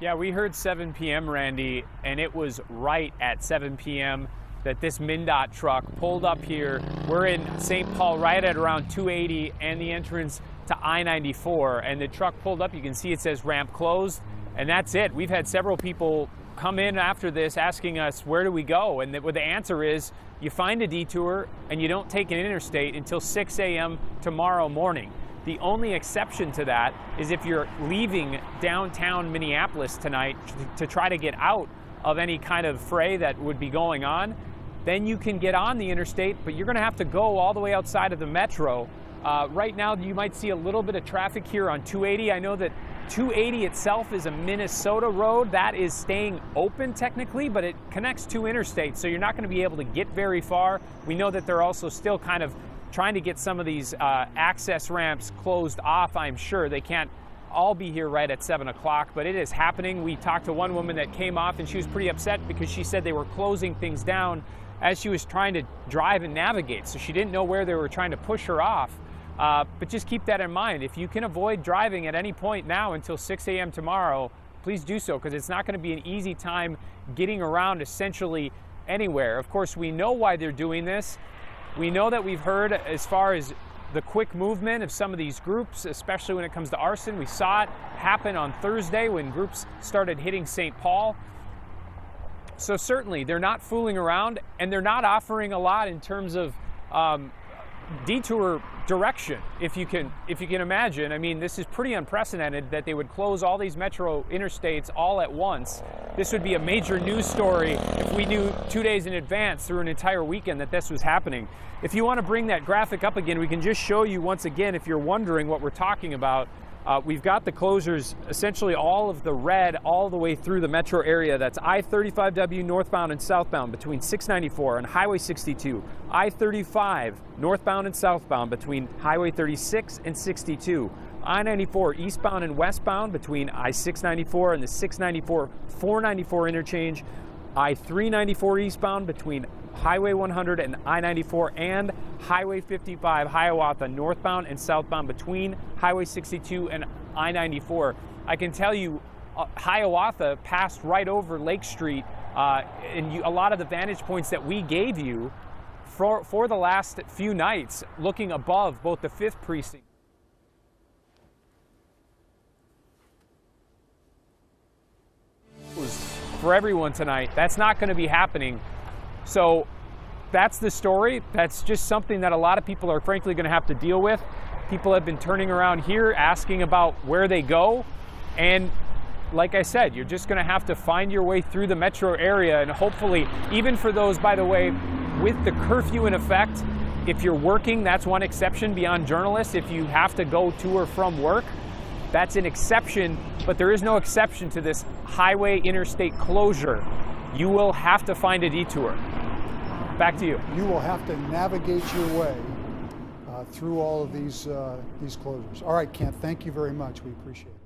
Yeah, we heard 7 p.m., Randy, and it was right at 7 p.m. that this MnDOT truck pulled up here. We're in St. Paul right at around 280 and the entrance to I-94, and the truck pulled up. You can see it says ramp closed, and that's it. We've had several people come in after this asking us, where do we go? And the answer is, you find a detour and you don't take an interstate until 6 a.m. tomorrow morning. The only exception to that is if you're leaving downtown Minneapolis tonight to try to get out of any kind of fray that would be going on, then you can get on the interstate, but you're going to have to go all the way outside of the metro. Right now, you might see a little bit of traffic here on 280. I know that 280 itself is a Minnesota road that is staying open technically, but it connects two interstates, so you're not going to be able to get very far. We know that they're also still kind of trying to get some of these access ramps closed off, I'm sure. They can't all be here right at 7 o'clock, but it is happening. We talked to one woman that came off, and she was pretty upset because she said they were closing things down as she was trying to drive and navigate, so she didn't know where they were trying to push her off. But just keep that in mind. If you can avoid driving at any point now until 6 a.m. tomorrow, please do so, because it's not going to be an easy time getting around essentially anywhere. Of course, we know why they're doing this. We know that we've heard as far as the quick movement of some of these groups, especially when it comes to arson. We saw it happen on Thursday when groups started hitting St. Paul. So certainly they're not fooling around, and they're not offering a lot in terms of detour direction, if you can imagine. I mean, this is pretty unprecedented that they would close all these metro interstates all at once. This would be a major news story if we knew 2 days in advance through an entire weekend that this was happening. If you want to bring that graphic up again, we can just show you once again, if you're wondering what we're talking about. We've got the closures, essentially all of the red all the way through the metro area. That's I-35W northbound and southbound between 694 and Highway 62. I-35 northbound and southbound between Highway 36 and 62. I-94 eastbound and westbound between I-694 and the 694-494 interchange. I-394 eastbound between Highway 100 and I-94, and Highway 55 Hiawatha northbound and southbound between Highway 62 and I-94. I can tell you Hiawatha passed right over Lake Street, and a lot of the vantage points that we gave you for the last few nights, looking above both the 5th precinct for everyone tonight. That's not going to be happening. So that's the story. That's just something that a lot of people are frankly going to have to deal with. People have been turning around here asking about where they go. And like I said, you're just going to have to find your way through the metro area. And hopefully, even for those, by the way, with the curfew in effect, if you're working, that's one exception beyond journalists. If you have to go to or from work, that's an exception, but there is no exception to this highway interstate closure. You will have to find a detour. Back to you. You will have to navigate your way through all of these closures. All right, Kent, thank you very much. We appreciate it.